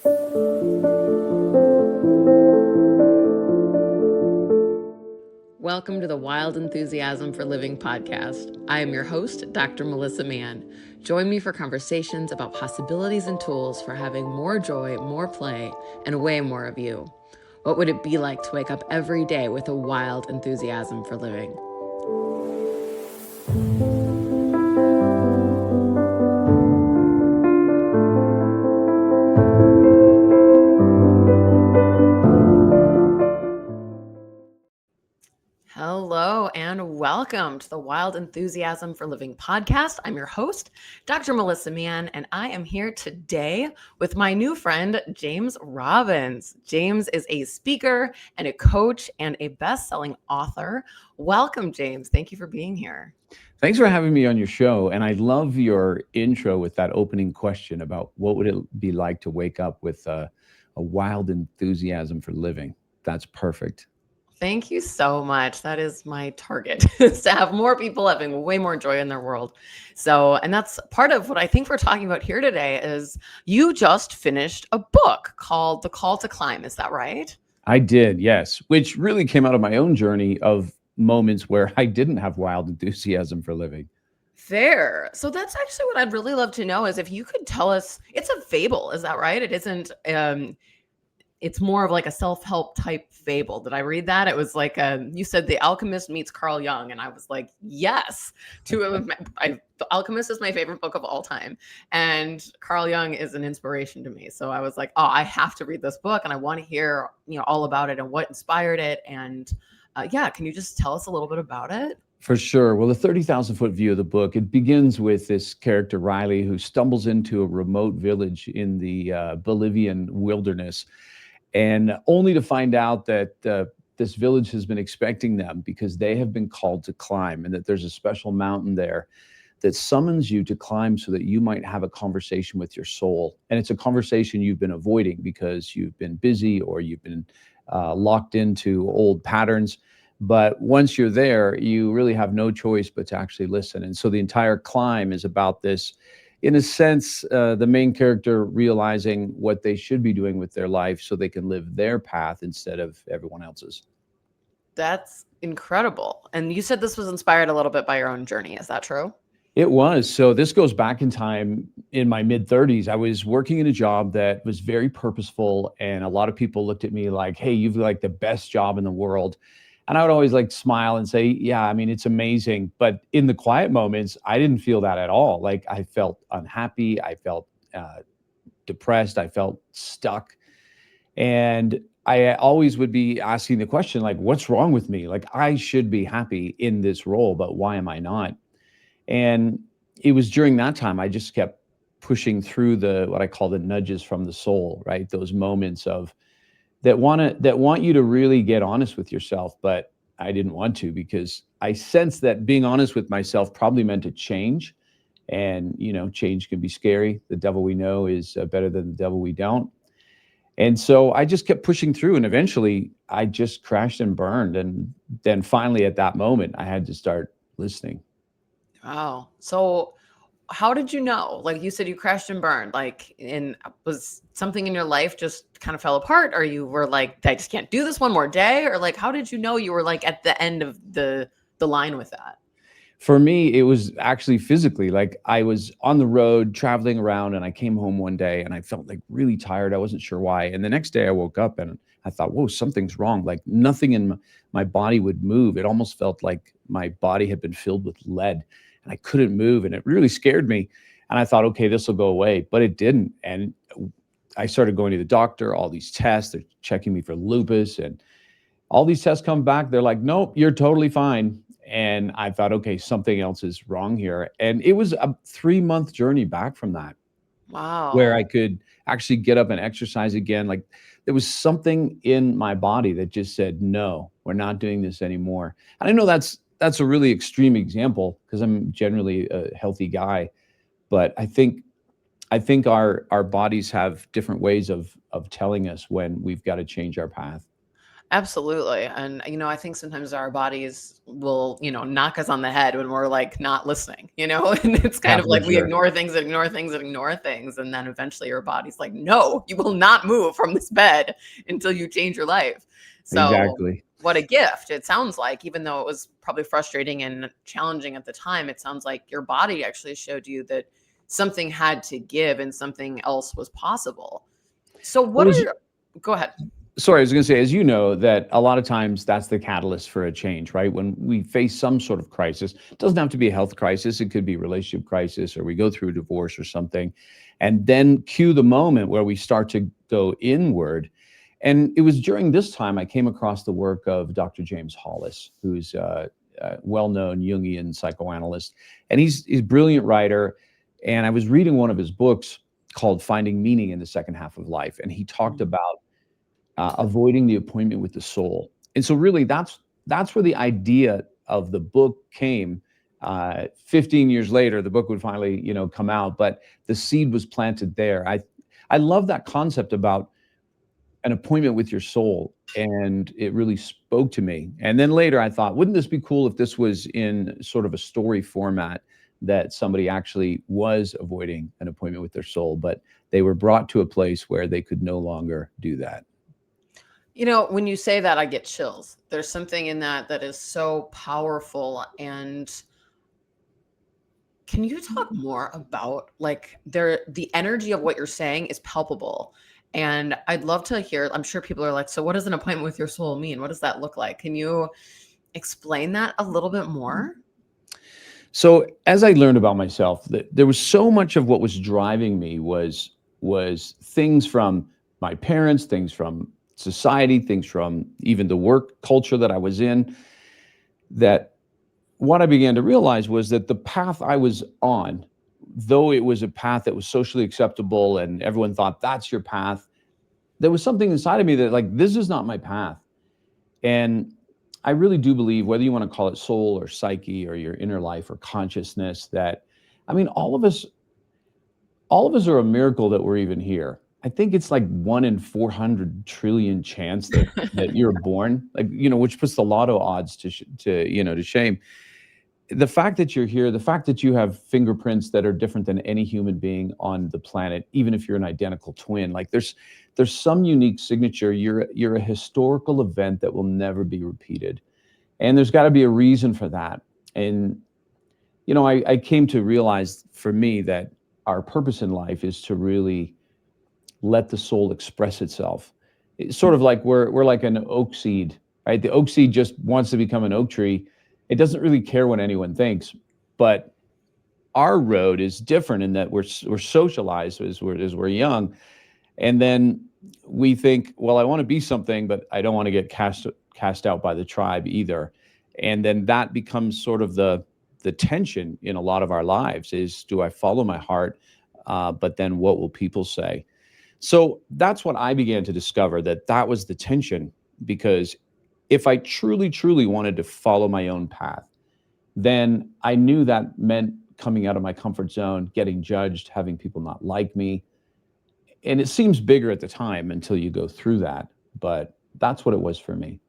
Welcome to the Wild Enthusiasm for Living podcast. I am your host, Dr. Melissa Mann. Join me for conversations about possibilities and tools for having more joy, more play, and way more of you. What would it be like to wake up every day with a wild enthusiasm for living? Hello and welcome to the Wild Enthusiasm for Living podcast. I'm your host, Dr. Melissa Mann, and I am here today with my new friend, James Robbins. James is a speaker and a coach and a best-selling author. Welcome, James. Thank you for being here. Thanks for having me on your show. And I love your intro with that opening question about what would it be like to wake up with a wild enthusiasm for living. That's perfect. Thank you so much. That is my target, is to have more people having way more joy in their world. So, and that's part of what I think we're talking about here today is you just finished a book called The Call to Climb. Is that right? I did, yes, which really came out of my own journey of moments where I didn't have wild enthusiasm for living. Fair. So that's actually what I'd really love to know is if you could tell us, it's a fable, is that right? It isn't, it's more of like a self-help type fable. Did I read that? It was like you said The Alchemist meets Carl Jung. And I was like, yes. The Alchemist is my favorite book of all time. And Carl Jung is an inspiration to me. So I was like, oh, I have to read this book and I want to hear, all about it and what inspired it. And can you just tell us a little bit about it? For sure. Well, the 30,000 foot view of the book, it begins with this character, Riley, who stumbles into a remote village in the Bolivian wilderness. And only to find out that this village has been expecting them because they have been called to climb, and that there's a special mountain there that summons you to climb so that you might have a conversation with your soul. And it's a conversation you've been avoiding because you've been busy or you've been locked into old patterns. But once you're there, you really have no choice but to actually listen. And so the entire climb is about this. In a sense, the main character realizing what they should be doing with their life so they can live their path instead of everyone else's. That's incredible. And you said this was inspired a little bit by your own journey. Is that true? It was. So this goes back in time in my mid-30s. I was working in a job that was very purposeful. And a lot of people looked at me like, hey, you've like the best job in the world. And I would always like smile and say, yeah, I mean, it's amazing. But in the quiet moments, I didn't feel that at all. Like I felt unhappy. I felt depressed. I felt stuck. And I always would be asking the question, like, what's wrong with me? Like, I should be happy in this role, but why am I not? And it was during that time, I just kept pushing through what I call the nudges from the soul, right? Those moments of that want you to really get honest with yourself, but I didn't want to because I sensed that being honest with myself probably meant a change, and change can be scary. The devil we know is better than the devil we don't, and so I just kept pushing through, and eventually I just crashed and burned, and then finally at that moment I had to start listening. Wow. So how did you know? Like you said, you crashed and burned. Was something in your life just kind of fell apart, or you were like, I just can't do this one more day? Or like, how did you know you were like at the end of the line with that? For me, it was actually physically. Like I was on the road traveling around, and I came home one day and I felt like really tired. I wasn't sure why. And the next day I woke up and I thought, whoa, something's wrong. Like nothing in my body would move. It almost felt like my body had been filled with lead. And I couldn't move, and it really scared me. And I thought, okay, this will go away, but it didn't. And I started going to the doctor, all these tests, they're checking me for lupus, and all these tests come back. They're like, nope, you're totally fine. And I thought, okay, something else is wrong here. And it was a 3-month journey back from that. Wow. Where I could actually get up and exercise again. Like there was something in my body that just said, no, we're not doing this anymore. And I know that's a really extreme example because I'm generally a healthy guy, but I think our bodies have different ways of telling us when we've got to change our path. Absolutely. And, I think sometimes our bodies will, knock us on the head when we're like not listening, and it's kind Yeah, of for like we sure. ignore things and ignore things and ignore things. And then eventually your body's like, no, you will not move from this bed until you change your life. So, Exactly. what a gift it sounds like, even though it was probably frustrating and challenging at the time, it sounds like your body actually showed you that something had to give and something else was possible. So, Well, go ahead. sorry, I was going to say, as you know, that a lot of times that's the catalyst for a change, right? When we face some sort of crisis, it doesn't have to be a health crisis. It could be a relationship crisis, or we go through a divorce or something. And then cue the moment where we start to go inward. And it was during this time I came across the work of Dr. James Hollis, who's a well-known Jungian psychoanalyst. And he's a brilliant writer. And I was reading one of his books called Finding Meaning in the Second Half of Life. And he talked about avoiding the appointment with the soul. And so really that's where the idea of the book came. 15 years later, the book would finally, come out, but the seed was planted there. I love that concept about an appointment with your soul, and it really spoke to me. And then later I thought, wouldn't this be cool if this was in sort of a story format, that somebody actually was avoiding an appointment with their soul, but they were brought to a place where they could no longer do that. When you say that, I get chills. There's something in that that is so powerful. And can you talk more about like the energy of what you're saying is palpable. And I'd love to hear, I'm sure people are like, so what does an appointment with your soul mean? What does that look like? Can you explain that a little bit more? So as I learned about myself, that there was so much of what was driving me was things from my parents, things from society, things from even the work culture that I was in. That what I began to realize was that the path I was on, though it was a path that was socially acceptable and everyone thought that's your path, there was something inside of me that like this is not my path. And I really do believe, whether you want to call it soul or psyche or your inner life or consciousness, that I mean, all of us are a miracle that we're even here. I think it's like 1 in 400 trillion chance that you're born, like, which puts the lotto odds to shame. The fact that you're here, the fact that you have fingerprints that are different than any human being on the planet, even if you're an identical twin, like there's some unique signature. You're a historical event that will never be repeated. And there's got to be a reason for that. And I came to realize for me that our purpose in life is to really let the soul express itself. It's sort of like we're like an oak seed, right? The oak seed just wants to become an oak tree. It doesn't really care what anyone thinks. But our road is different in that we're socialized as we're young, and then we think, well, I want to be something, but I don't want to get cast out by the tribe either. And then that becomes sort of the tension in a lot of our lives is, do I follow my heart? But then what will people say? So that's what I began to discover, that was the tension, because if I truly, truly wanted to follow my own path, then I knew that meant coming out of my comfort zone, getting judged, having people not like me. And it seems bigger at the time until you go through that. But that's what it was for me.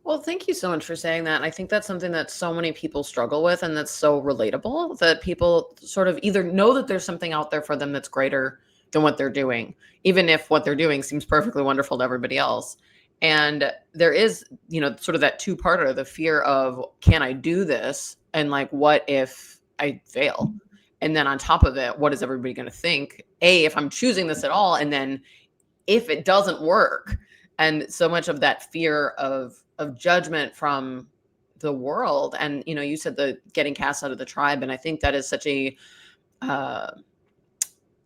Well, thank you so much for saying that. And I think that's something that so many people struggle with, and that's so relatable, that people sort of either know that there's something out there for them that's greater than what they're doing, even if what they're doing seems perfectly wonderful to everybody else. And there is, sort of that two-parter, the fear of, can I do this? And like, what if I fail? And then on top of it, what is everybody going to think? If I'm choosing this at all, and then if it doesn't work. And so much of that fear of judgment from the world. And you said the getting cast out of the tribe, and I think that is such a uh,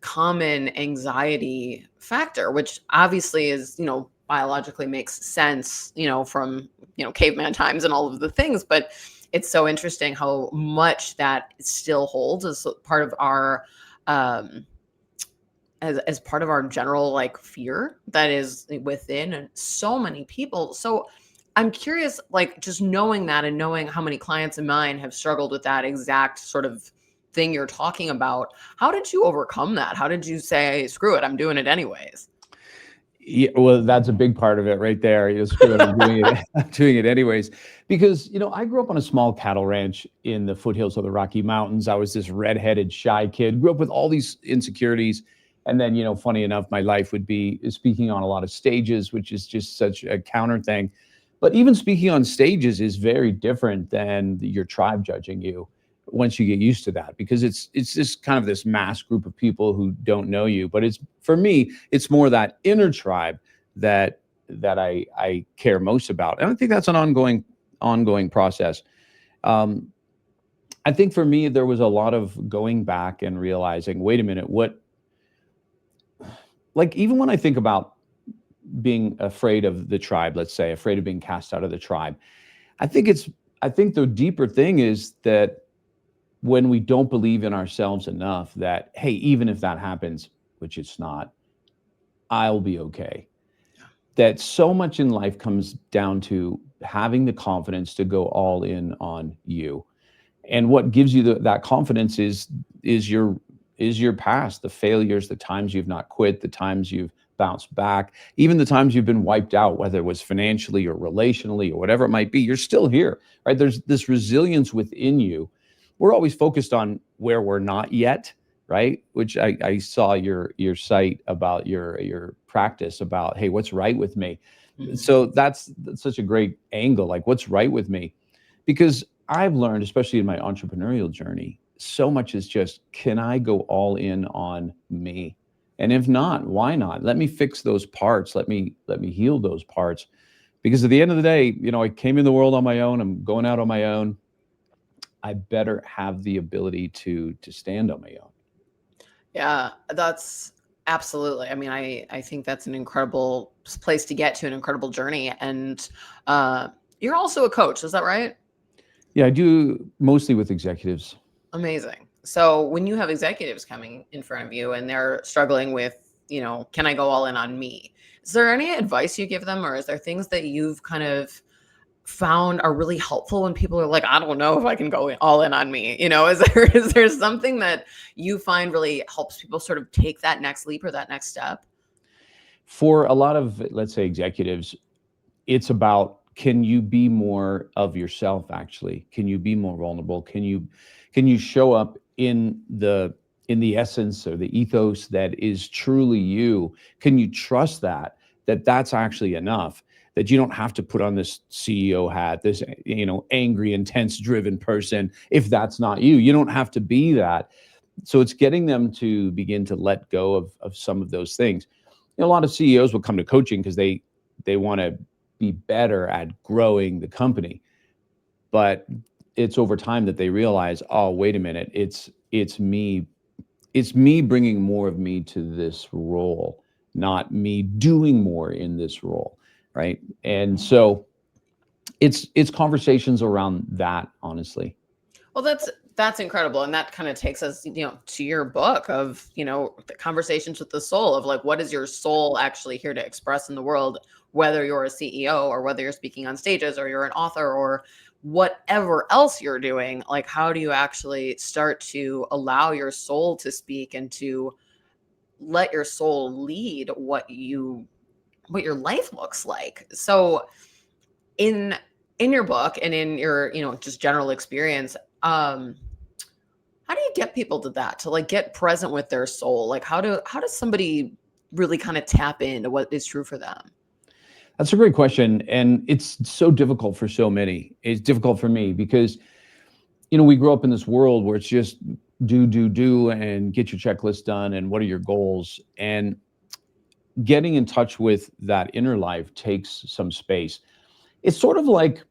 common anxiety factor, which obviously is, biologically makes sense, from caveman times and all of the things. But it's so interesting how much that still holds as part of our um as part of our general like fear that is within so many people. So I'm curious, like, just knowing that and knowing how many clients of mine have struggled with that exact sort of thing you're talking about, how did you overcome that? How did you say, screw it, I'm doing it anyways? Yeah, well, that's a big part of it right there. Screw it, I'm doing it, I'm doing it anyways. Because, I grew up on a small cattle ranch in the foothills of the Rocky Mountains. I was this redheaded, shy kid, grew up with all these insecurities. And then, funny enough, my life would be speaking on a lot of stages, which is just such a counter thing. But even speaking on stages is very different than your tribe judging you once you get used to that, because it's just kind of this mass group of people who don't know you. But it's, for me, it's more that inner tribe that I care most about, and I think that's an ongoing process. um I think for me there was a lot of going back and realizing, wait a minute, what, like, even when I think about being afraid of the tribe, let's say afraid of being cast out of the tribe, i think it's I think the deeper thing is that when we don't believe in ourselves enough, that, hey, even if that happens, which it's not, I'll be okay. That so much in life comes down to having the confidence to go all in on you. And what gives you that confidence is your is your past, the failures, the times you've not quit, the times you've bounced back, even the times you've been wiped out, whether it was financially or relationally or whatever it might be. You're still here, right? There's this resilience within you. We're always focused on where we're not yet, right? Which I saw your site about your practice about, hey, what's right with me? Mhm. So that's such a great angle, like, what's right with me? Because I've learned, especially in my entrepreneurial journey, so much is just, can I go all in on me? And if not, why not? Let me fix those parts. Let me heal those parts. Because at the end of the day, I came in the world on my own. I'm going out on my own. I better have the ability to stand on my own. Yeah, that's absolutely. I mean, I think that's an incredible place to get to, an incredible journey. And uh, you're also a coach, is that right? Yeah, I do mostly with executives. Amazing. So when you have executives coming in front of you and they're struggling with, can I go all in on me? Is there any advice you give them, or is there things that you've kind of found are really helpful when people are like, I don't know if I can go all in on me? Is there something that you find really helps people sort of take that next leap or that next step? For a lot of, let's say, executives, it's about, can you be more of yourself? Actually, can you be more vulnerable? Can you show up in the essence or the ethos that is truly you? Can you trust that that's actually enough, that you don't have to put on this CEO hat, this, angry, intense, driven person? If that's not you, you don't have to be that. So it's getting them to begin to let go of some of those things. A lot of CEOs will come to coaching because they want to be better at growing the company, but it's over time that they realize, oh, wait a minute, it's me bringing more of me to this role, not me doing more in this role, right? And so it's conversations around that, honestly. Well, that's incredible, and that kind of takes us, to your book of, the conversations with the soul of like, what is your soul actually here to express in the world, whether you're a CEO or whether you're speaking on stages or you're an author or whatever else you're doing. Like, how do you actually start to allow your soul to speak and to let your soul lead what your life looks like? So in in your book and in your, just general experience, um how do you get people to that, to like get present with their soul? Like, how does somebody really kind of tap into what is true for them? That's a great question, and it's so difficult for so many. It's difficult for me because, we grew up in this world where it's just do and get your checklist done and what are your goals. And getting in touch with that inner life takes some space. It's sort of like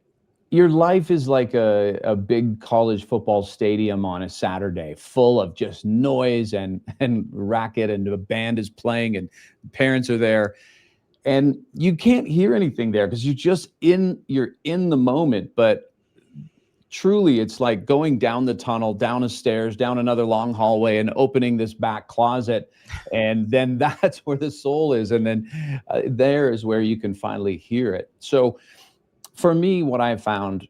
your life is like a big college football stadium on a Saturday, full of just noise and racket, and the band is playing and parents are there. And you can't hear anything there because you're in the moment. But truly, it's like going down the tunnel, down a stairs, down another long hallway, and opening this back closet. And then that's where the soul is. And then there is where you can finally hear it. So for me, what I have found,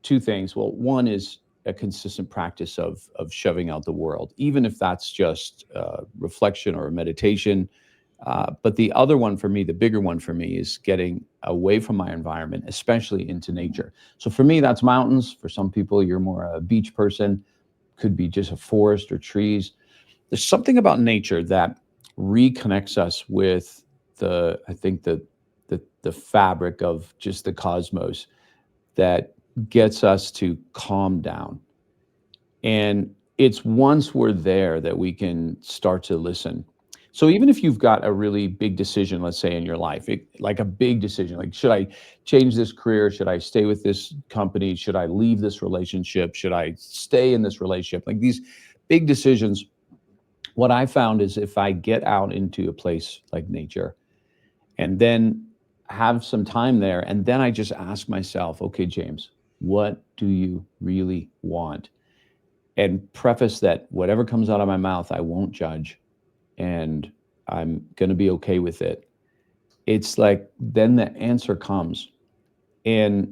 two things. Well, one is a consistent practice of shoving out the world, even if that's just reflection or meditation. But the other one for me, the bigger one for me, is getting away from my environment, especially into nature. So for me, that's mountains. For some people, you're more a beach person, could be just a forest or trees. There's something about nature that reconnects us with I think the fabric of just the cosmos, that gets us to calm down. And it's once we're there that we can start to listen. So even if you've got a really big decision, let's say in your life, like a big decision, like, should I change this career? Should I stay with this company? Should I leave this relationship? Should I stay in this relationship? Like these big decisions, what I found is if I get out into a place like nature and then have some time there, and then I just ask myself, okay, James, what do you really want? And preface that whatever comes out of my mouth, I won't judge, and I'm going to be okay with it. It's like then the answer comes. And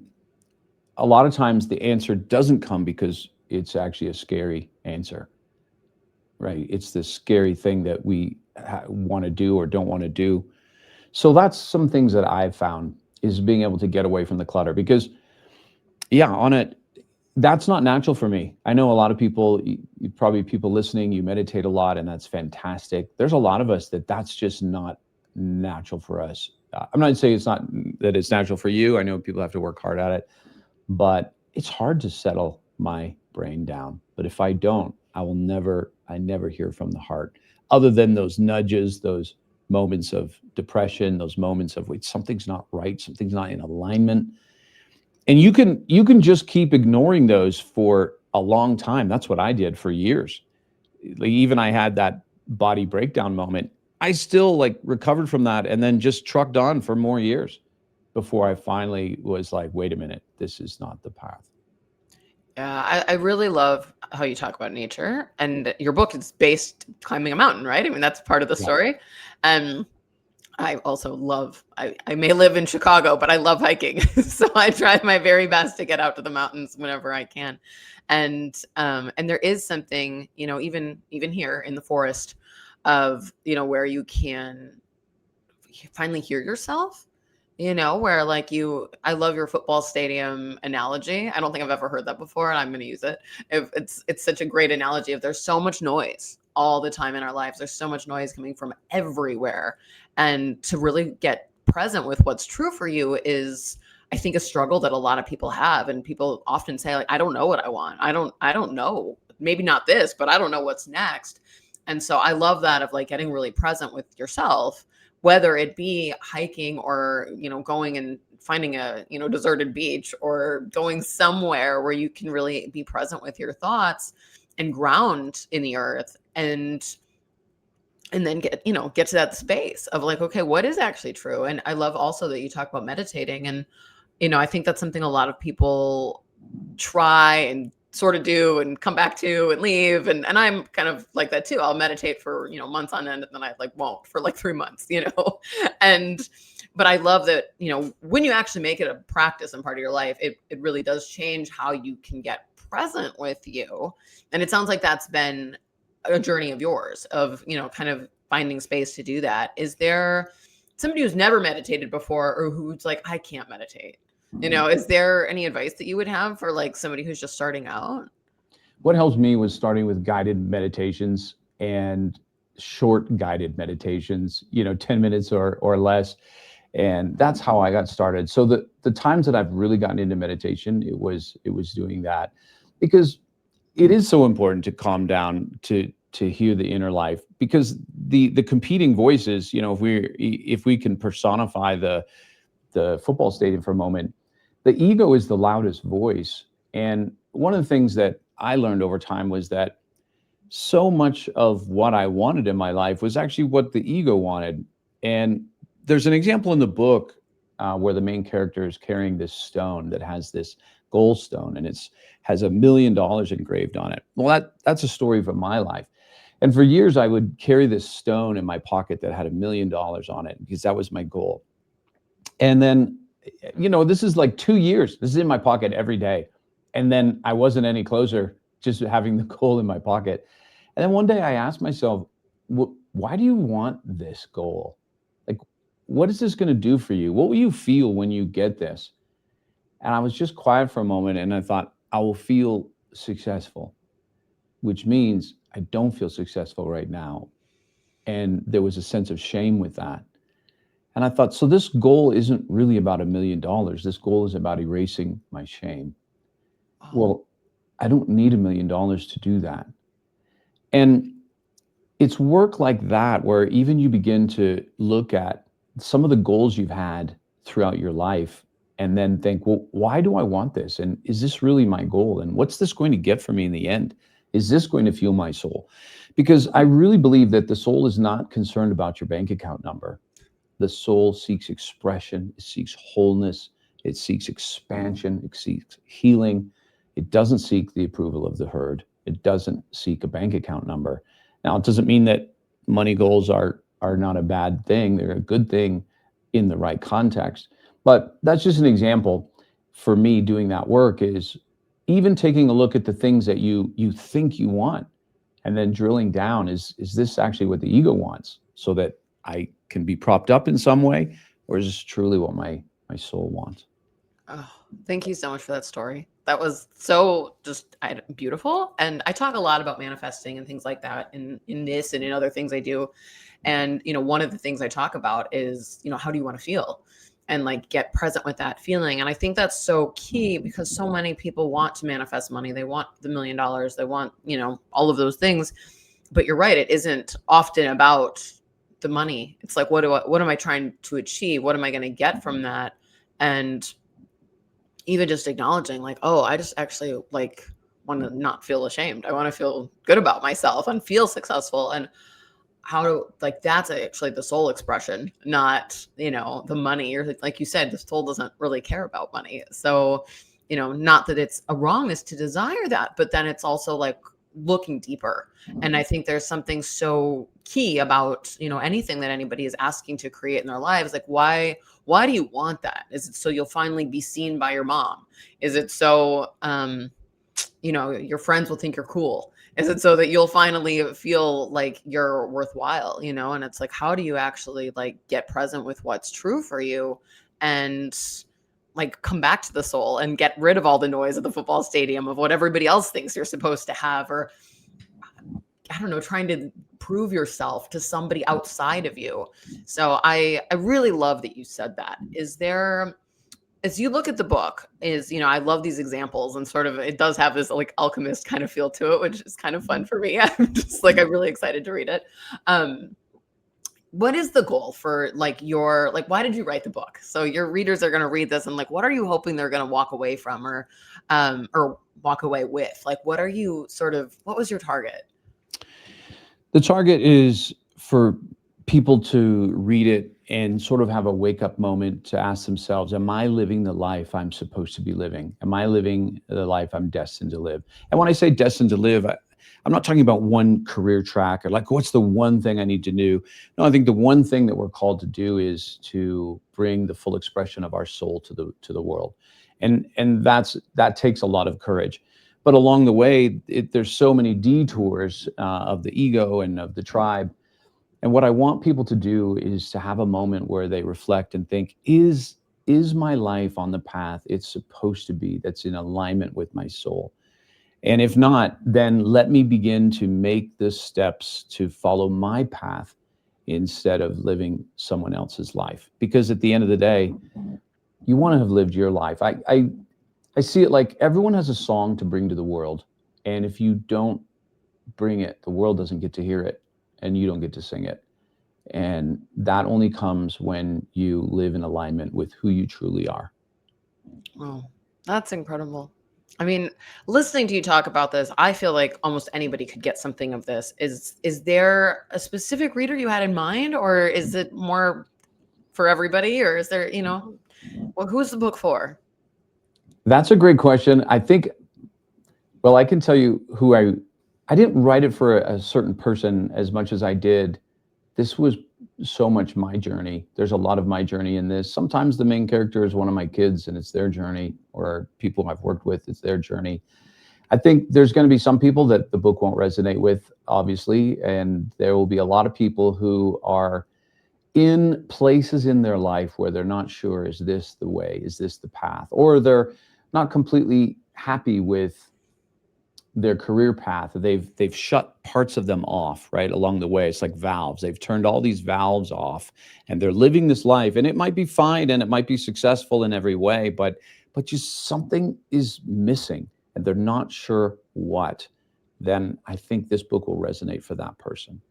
a lot of times the answer doesn't come because it's actually a scary answer, right? It's this scary thing that we want to do or don't want to do. So that's some things that I've found, is being able to get away from the clutter, because yeah, on it, that's not natural for me. I know a lot of people, probably people listening, you meditate a lot, and that's fantastic. There's a lot of us that's just not natural for us. I'm not saying it's not that it's natural for you. I know people have to work hard at it, but it's hard to settle my brain down. But if I don't, I never hear from the heart, other than those nudges, those moments of depression, those moments of, wait, something's not right, something's not in alignment. And you can just keep ignoring those for a long time. That's what I did for years. Like, even I had that body breakdown moment. I still like recovered from that and then just trucked on for more years before I finally was like, wait a minute, this is not the path. Yeah, I really love how you talk about nature, and your book is based climbing a mountain, right? I mean, that's part of the Yeah. story. And I also love, I may live in Chicago, but I love hiking. So I try my very best to get out to the mountains whenever I can. And there is something, even here in the forest of, where you can finally hear yourself, where like I love your football stadium analogy. I don't think I've ever heard that before, and I'm going to use it. It's such a great analogy of, there's so much noise all the time in our lives. There's so much noise coming from everywhere. And to really get present with what's true for you is, I think, a struggle that a lot of people have. And people often say, like, I don't know what I want. I don't know, maybe not this, but I don't know what's next. And so I love that, of like getting really present with yourself, whether it be hiking or, going and finding a, deserted beach, or going somewhere where you can really be present with your thoughts and ground in the earth, and then get to that space of like, okay, what is actually true? And I love also that you talk about meditating. And, I think that's something a lot of people try and sort of do and come back to and leave. And I'm kind of like that too. I'll meditate for, months on end, and then I like won't for like 3 months, and, but I love that, when you actually make it a practice and part of your life, it really does change how you can get present with you. And it sounds like that's been a journey of yours of, kind of finding space to do that. Is there somebody who's never meditated before, or who's like, I can't meditate? Is there any advice that you would have for like somebody who's just starting out? What helped me was starting with guided meditations, and short guided meditations, 10 minutes or less. And that's how I got started. So the times that I've really gotten into meditation, it was doing that, because it is so important to calm down, to hear the inner life, because the competing voices, if we can personify the football stadium for a moment, the ego is the loudest voice. And one of the things that I learned over time was that so much of what I wanted in my life was actually what the ego wanted. And there's an example in the book where the main character is carrying this stone that has this gold stone, and has $1 million engraved on it. Well, that's a story from my life. And for years, I would carry this stone in my pocket that had $1 million on it, because that was my goal. And then, this is like 2 years. This is in my pocket every day. And then I wasn't any closer just having the goal in my pocket. And then one day I asked myself, why do you want this goal? what is this going to do for you? What will you feel when you get this? And I was just quiet for a moment and I thought, I will feel successful, which means I don't feel successful right now. And there was a sense of shame with that. And I thought, so this goal isn't really about $1 million. This goal is about erasing my shame. Oh, Well, I don't need $1 million to do that. And it's work like that where even you begin to look at some of the goals you've had throughout your life and then think, well, why do I want this? And is this really my goal? And what's this going to get for me in the end? Is this going to fuel my soul? Because I really believe that the soul is not concerned about your bank account number. The soul seeks expression, it seeks wholeness, it seeks expansion, it seeks healing. It doesn't seek the approval of the herd. It doesn't seek a bank account number. Now, it doesn't mean that money goals are not a bad thing. They're a good thing in the right context. But that's just an example for me doing that work is even taking a look at the things that you think you want and then drilling down, is this actually what the ego wants so that I can be propped up in some way, or is this truly what my soul wants? oh, thank you so much for that story. That was so just beautiful. And I talk a lot about manifesting and things like that in this and in other things I do. And, one of the things I talk about is, how do you want to feel? And like get present with that feeling. And I think that's so key because so many people want to manifest money. They want the $1 million. They want, all of those things. But you're right. It isn't often about the money. It's like, what am I trying to achieve? What am I going to get from that? And even just acknowledging like, oh, I just actually like want to not feel ashamed. I want to feel good about myself and feel successful. And how to like, that's actually the soul expression, not, the money, or like you said, the soul doesn't really care about money. So, not that it's a wrongness to desire that, but then it's also like looking deeper. And I think there's something so key about, anything that anybody is asking to create in their lives. Like, why do you want that? Is it so you'll finally be seen by your mom? Is it so, your friends will think you're cool? Is it so that you'll finally feel like you're worthwhile, And it's like, how do you actually like get present with what's true for you and like come back to the soul and get rid of all the noise of the football stadium of what everybody else thinks you're supposed to have, or I don't know, trying to prove yourself to somebody outside of you. So I really love that you said that. Is there, as you look at the book, I love these examples and sort of, it does have this like alchemist kind of feel to it, which is kind of fun for me. I'm just like, I'm really excited to read it. What is the goal for like why did you write the book? So your readers are going to read this and like, what are you hoping they're going to walk away from or walk away with? Like, what was your target? The target is for people to read it and sort of have a wake up moment to ask themselves, am I living the life I'm supposed to be living? Am I living the life I'm destined to live? And when I say destined to live, I'm not talking about one career track or like, what's the one thing I need to do? No, I think the one thing that we're called to do is to bring the full expression of our soul to the world. And that takes a lot of courage. But along the way, there's so many detours of the ego and of the tribe. And what I want people to do is to have a moment where they reflect and think, is my life on the path it's supposed to be, that's in alignment with my soul? And if not, then let me begin to make the steps to follow my path instead of living someone else's life. Because at the end of the day, you want to have lived your life. I see it like everyone has a song to bring to the world. And if you don't bring it, the world doesn't get to hear it and you don't get to sing it. And that only comes when you live in alignment with who you truly are. Oh, that's incredible. I mean, listening to you talk about this, I feel like almost anybody could get something of this. Is there a specific reader you had in mind, or is it more for everybody, or is there, well, who's the book for? That's a great question. I think, well, I can tell you who I didn't write it for a certain person as much as I did. This was so much my journey. There's a lot of my journey in this. Sometimes the main character is one of my kids and it's their journey, or people I've worked with, it's their journey. I think there's going to be some people that the book won't resonate with, obviously, and there will be a lot of people who are in places in their life where they're not sure, is this the way? Is this the path? Or they're not completely happy with their career path. They've shut parts of them off right along the way. It's like valves. They've turned all these valves off and they're living this life, and it might be fine and it might be successful in every way, but just something is missing and they're not sure what. Then I think this book will resonate for that person.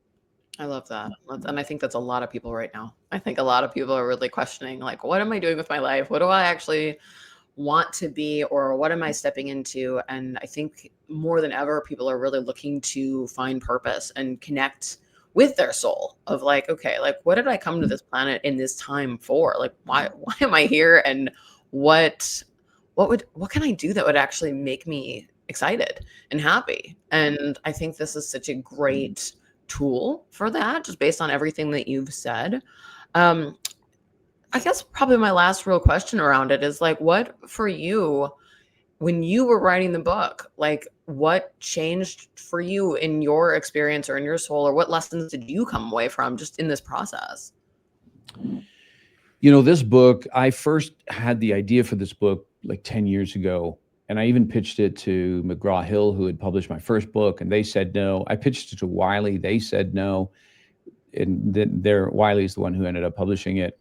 I love that. And I think that's a lot of people right now. I think a lot of people are really questioning, like, what am I doing with my life? What do I actually want to be, or what am I stepping into? And I think more than ever, people are really looking to find purpose and connect with their soul of like, okay, like, what did I come to this planet in this time for? Like, why am I here? And what can I do that would actually make me excited and happy? And I think this is such a great tool for that, just based on everything that you've said. Um, I guess probably my last real question around it is like, what for you, when you were writing the book, like what changed for you in your experience or in your soul, or what lessons did you come away from just in this process? You know, this book, I first had the idea for this book like 10 years ago. And I even pitched it to McGraw-Hill, who had published my first book, and they said no. I pitched it to Wiley. They said no. And then Wiley is the one who ended up publishing it.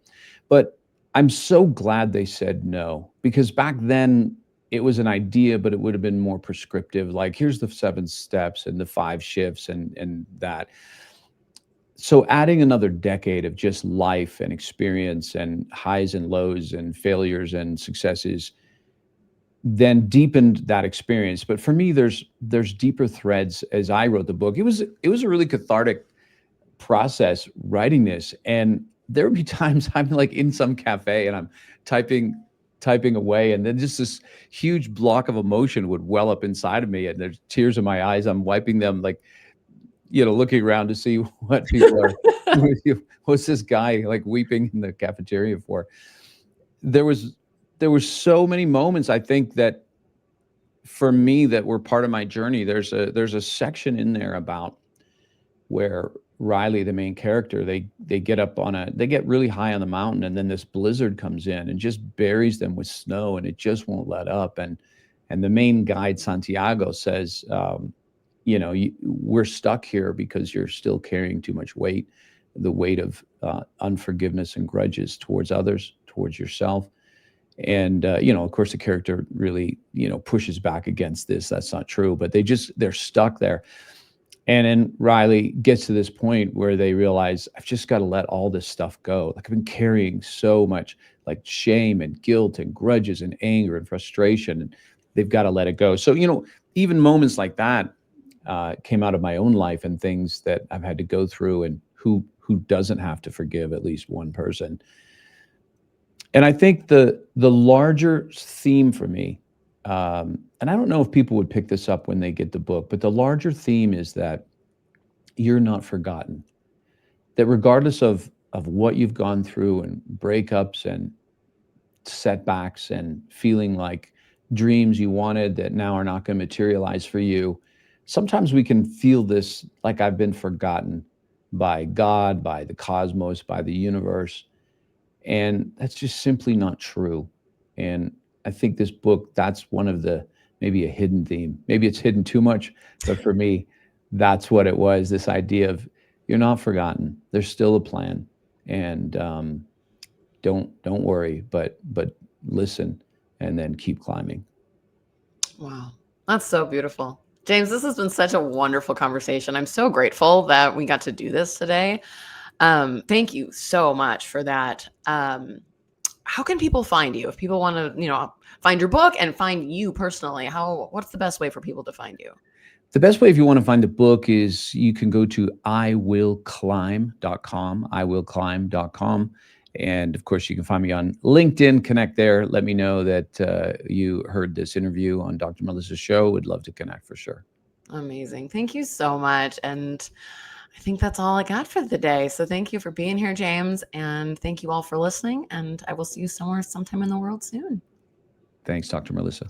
But I'm so glad they said no, because back then it was an idea, but it would have been more prescriptive. Like, here's the 7 steps and the 5 shifts and that. So adding another decade of just life and experience and highs and lows and failures and successes then deepened that experience. But for me, there's deeper threads as I wrote the book. It was a really cathartic process writing this. And there would be times I'm like in some cafe and I'm typing away, and then just this huge block of emotion would well up inside of me, and there's tears in my eyes. I'm wiping them, like, looking around to see what people are. What's this guy like weeping in the cafeteria for? There were so many moments, I think, that for me that were part of my journey. There's a section in there about where Riley, the main character, they get really high on the mountain, and then this blizzard comes in and just buries them with snow, and it just won't let up. And the main guide, Santiago, says, we're stuck here because you're still carrying too much weight, the weight of unforgiveness and grudges towards others, towards yourself. And, of course, the character really, pushes back against this. That's not true, but they're stuck there. And then Riley gets to this point where they realize, I've just got to let all this stuff go. Like, I've been carrying so much like shame and guilt and grudges and anger and frustration, and they've got to let it go. So, even moments like that came out of my own life, and things that I've had to go through, and who doesn't have to forgive at least one person. And I think the larger theme for me, and I don't know if people would pick this up when they get the book, but the larger theme is that you're not forgotten. That regardless of what you've gone through, and breakups and setbacks, and feeling like dreams you wanted that now are not going to materialize for you, sometimes we can feel this, like, I've been forgotten by God, by the cosmos, by the universe. And that's just simply not true. And I think this book, that's one of the, maybe a hidden theme. Maybe it's hidden too much, but for me, that's what it was. This idea of, you're not forgotten. There's still a plan. And don't worry, but listen, and then keep climbing. Wow. That's so beautiful. James, this has been such a wonderful conversation. I'm so grateful that we got to do this today. Thank you so much for that. How can people find you if people want to, find your book and find you personally? What's the best way for people to find you? The best way, if you want to find the book, is you can go to iwillclimb.com, iwillclimb.com. And of course, you can find me on LinkedIn, connect there. Let me know that you heard this interview on Dr. Melissa's show. Would love to connect for sure. Amazing. Thank you so much. And I think that's all I got for the day. So thank you for being here, James. And thank you all for listening. And I will see you sometime in the world soon. Thanks, Dr. Melissa.